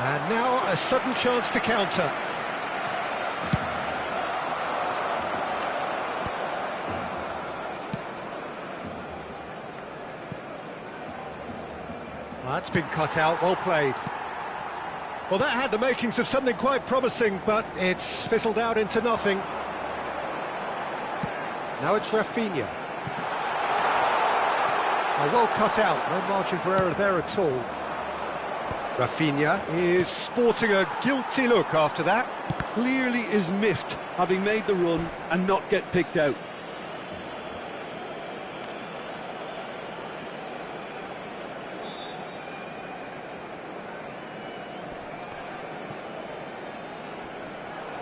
And now a sudden chance to counter. That's been cut out, well played. Well, that had the makings of something quite promising, but it's fizzled out into nothing. Now it's Rafinha. Oh, well cut out, no margin for error there at all. Rafinha is sporting a guilty look after that. Clearly is miffed, having made the run and not get picked out.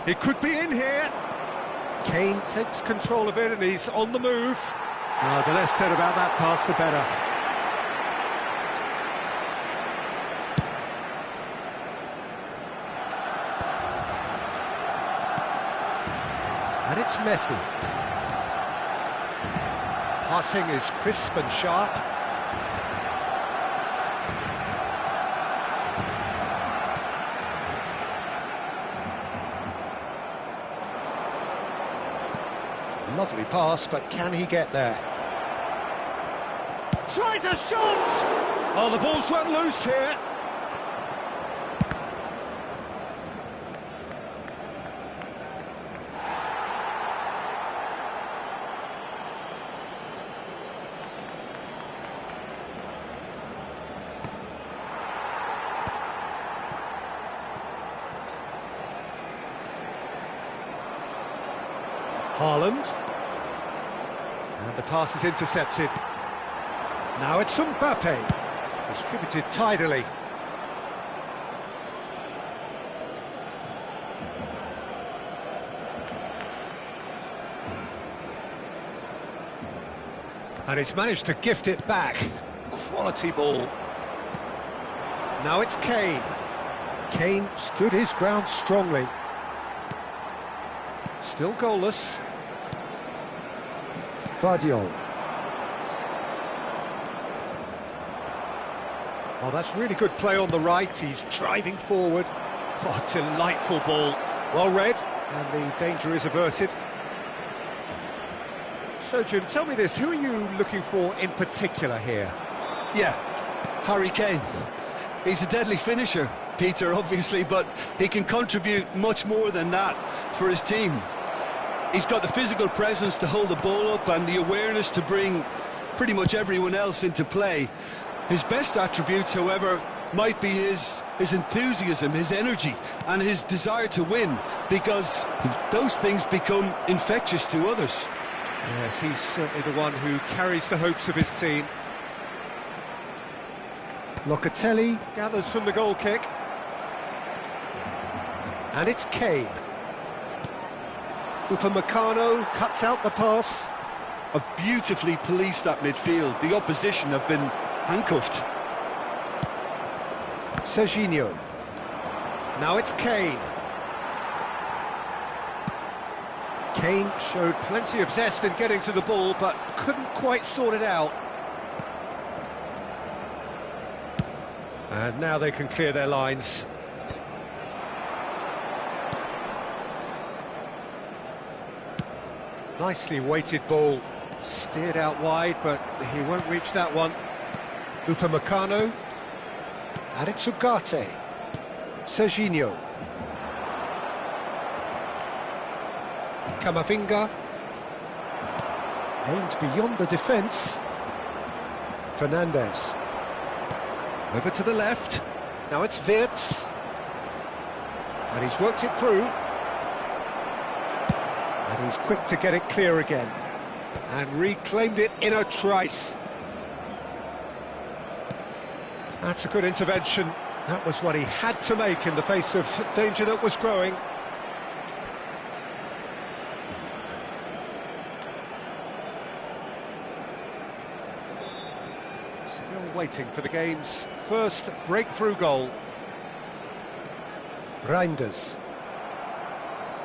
It could be in here. Kane takes control of it and he's on the move. Oh, the less said about that pass, the better. And it's Messi. Passing is crisp and sharp. Lovely pass, but can he get there? Tries a shot! Oh, the ball's run loose here. Haaland. And the pass is intercepted. Now it's Mbappe. Distributed tidily. And he's managed to gift it back. Quality ball. Now it's Kane. Kane stood his ground strongly. Still goalless. Vardiol. Oh, that's really good play on the right. He's driving forward. Oh, delightful ball. Well read, and the danger is averted. So, Jim, tell me this. Who are you looking for in particular here? Yeah, Harry Kane. He's a deadly finisher, Peter, obviously, but he can contribute much more than that for his team. He's got the physical presence to hold the ball up and the awareness to bring pretty much everyone else into play. His best attributes, however, might be his enthusiasm, his energy, and his desire to win, because those things become infectious to others. Yes, he's certainly the one who carries the hopes of his team. Locatelli gathers from the goal kick. And it's Kane. Upamecano cuts out the pass. Have beautifully policed that midfield. The opposition have been handcuffed. Serginho. Now it's Kane. Kane showed plenty of zest in getting to the ball, but couldn't quite sort it out. And now they can clear their lines. Nicely weighted ball, steered out wide, but he won't reach that one. Upamecano, and it's Ugarte. Serginho. Camavinga. Aimed beyond the defence. Fernandes. Over to the left. Now it's Wirtz. And he's worked it through. And he's quick to get it clear again. And reclaimed it in a trice. That's a good intervention. That was what he had to make in the face of danger that was growing. Still waiting for the game's first breakthrough goal. Reinders.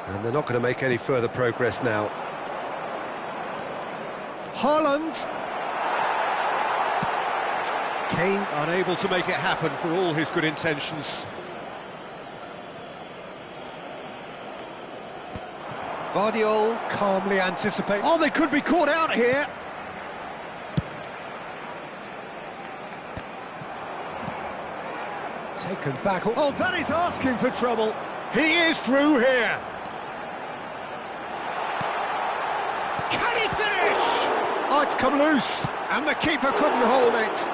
And they're not going to make any further progress now. Haaland. Kane unable to make it happen for all his good intentions. Vardiol calmly anticipates. Oh, they could be caught out here. Taken back. Oh, that is asking for trouble. He is through here. Can he finish? Oh, it's come loose, and the keeper couldn't hold it.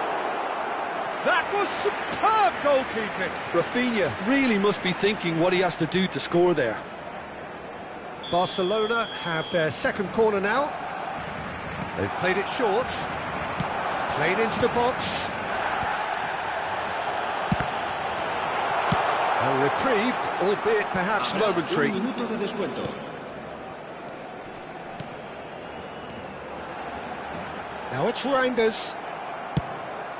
That was superb goalkeeping. Rafinha really must be thinking what he has to do to score there. Barcelona have their second corner now. They've played it short. Played into the box. A reprieve, albeit perhaps momentary. Now it's Reinders.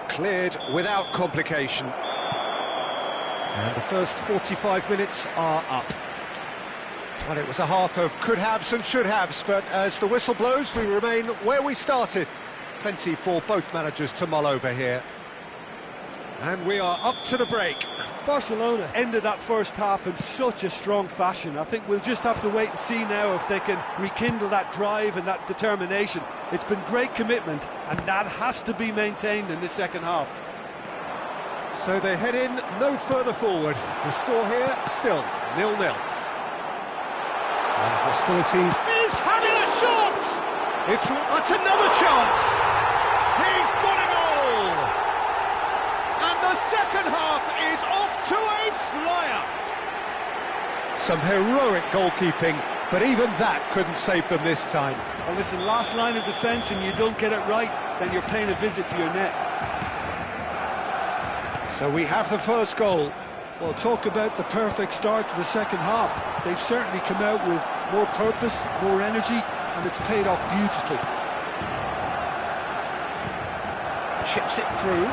Cleared without complication. And the first 45 minutes are up. Well, it was a half of could-haves and should-haves, but as the whistle blows, we remain where we started. Plenty for both managers to mull over here. And we are up to the break. Barcelona ended that first half in such a strong fashion. I think we'll just have to wait and see now if they can rekindle that drive and that determination. It's been great commitment, and that has to be maintained in the second half. So they head in no further forward. The score here still 0-0. And hostilities is having a shot! That's another chance! He's got it all! And the second half is off to a flyer! Some heroic goalkeeping, but even that couldn't save them this time. Well, listen, last line of defence and you don't get it right, then you're paying a visit to your net. So we have the first goal. Well, talk about the perfect start to the second half. They've certainly come out with more purpose, more energy, and it's paid off beautifully. Chips it through.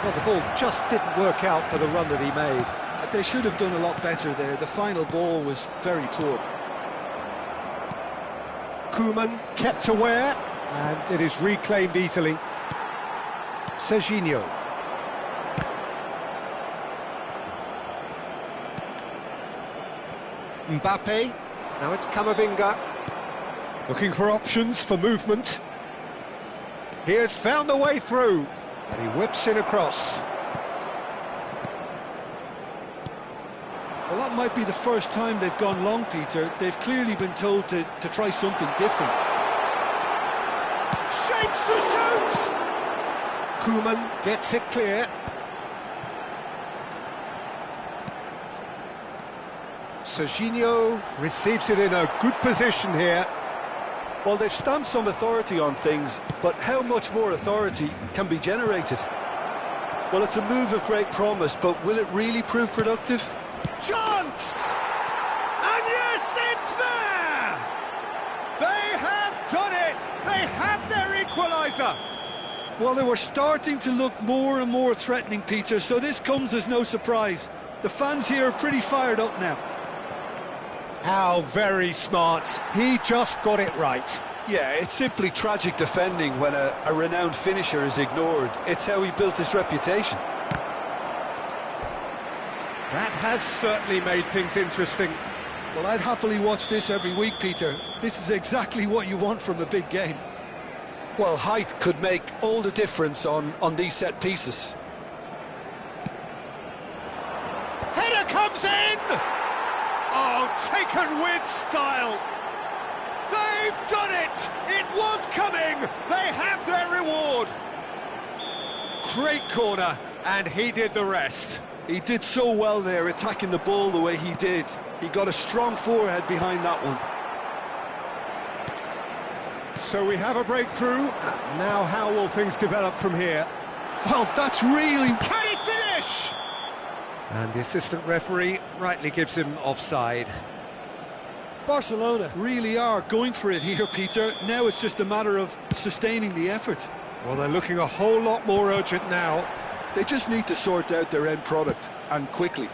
Well, the ball just didn't work out for the run that he made. They should have done a lot better there. The final ball was very poor. Koeman kept aware, and it is reclaimed easily. Serginho. Mbappe. Now it's Camavinga. Looking for options for movement. He has found the way through, and he whips in across. Well, that might be the first time they've gone long, Peter. They've clearly been told to try something different. Shapes to shoot! Koeman gets it clear. Serginho receives it in a good position here. Well, they've stamped some authority on things, but how much more authority can be generated? Well, it's a move of great promise, but will it really prove productive? Chance! And yes, it's there! They have done it! They have their equaliser! Well, they were starting to look more and more threatening, Peter, so this comes as no surprise. The fans here are pretty fired up now. How very smart. He just got it right. Yeah, it's simply tragic defending when a renowned finisher is ignored. It's how he built his reputation. That has certainly made things interesting. Well, I'd happily watch this every week, Peter. This is exactly what you want from a big game. Well, height could make all the difference on these set pieces. Header comes in! Oh, taken with style! They've done it! It was coming! They have their reward! Great corner, and he did the rest. He did so well there, attacking the ball the way he did. He got a strong forehead behind that one. So we have a breakthrough. Now how will things develop from here? Well, that's really... Can he finish? And the assistant referee rightly gives him offside. Barcelona really are going for it here, Peter. Now it's just a matter of sustaining the effort. Well, they're looking a whole lot more urgent now. They just need to sort out their end product, and quickly.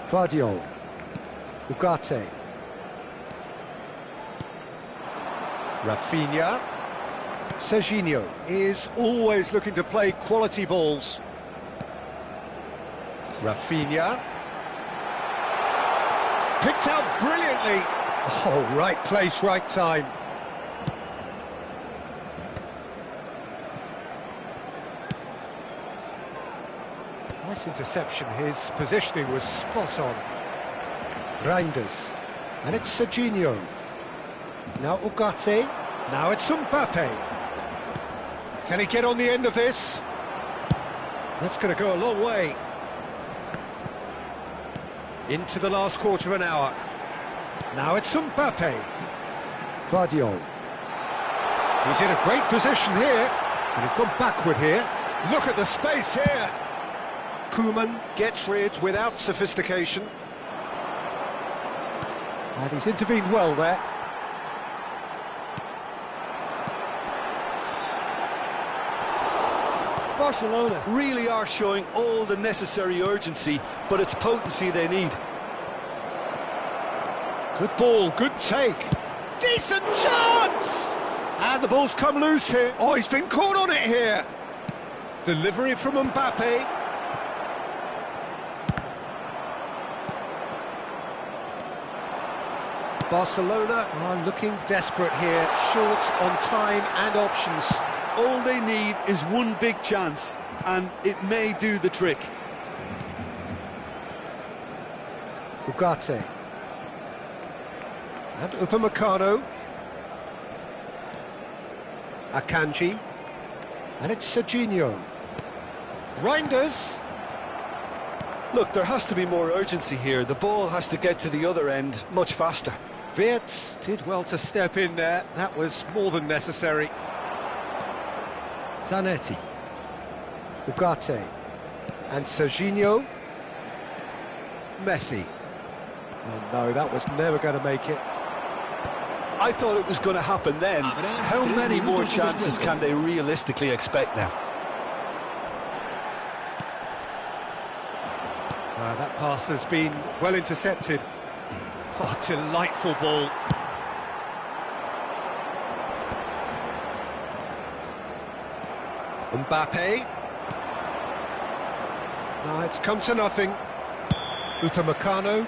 Vardiol, Ugarte, Rafinha. Serginho is always looking to play quality balls. Rafinha. Picked out brilliantly. Oh, right place, right time. Nice interception. His positioning was spot on. Reinders. And it's Serginho. Now Ugarte. Now it's Mbappe. Can he get on the end of this? That's going to go a long way. Into the last quarter of an hour. Now it's Mbappe. Vardiol. He's in a great position here. And he's gone backward here. Look at the space here. Koeman gets rid without sophistication. And he's intervened well there. Barcelona really are showing all the necessary urgency, but it's potency they need. Good ball, good take. Decent chance! And the ball's come loose here. Oh, he's been caught on it here. Delivery from Mbappe. Barcelona are looking desperate here, short on time and options. All they need is one big chance, and it may do the trick. Ugarte. And Upamecano. Akanji. And it's Serginho. Reinders. Look, there has to be more urgency here. The ball has to get to the other end much faster. Wirtz did well to step in there. That was more than necessary. Zanetti. Ugarte. And Serginho. Messi. Oh no, that was never going to make it. I thought it was going to happen then. How many more chances can they realistically expect now? That pass has been well intercepted. Oh, delightful ball. Mbappe. No, it's come to nothing. Upamecano.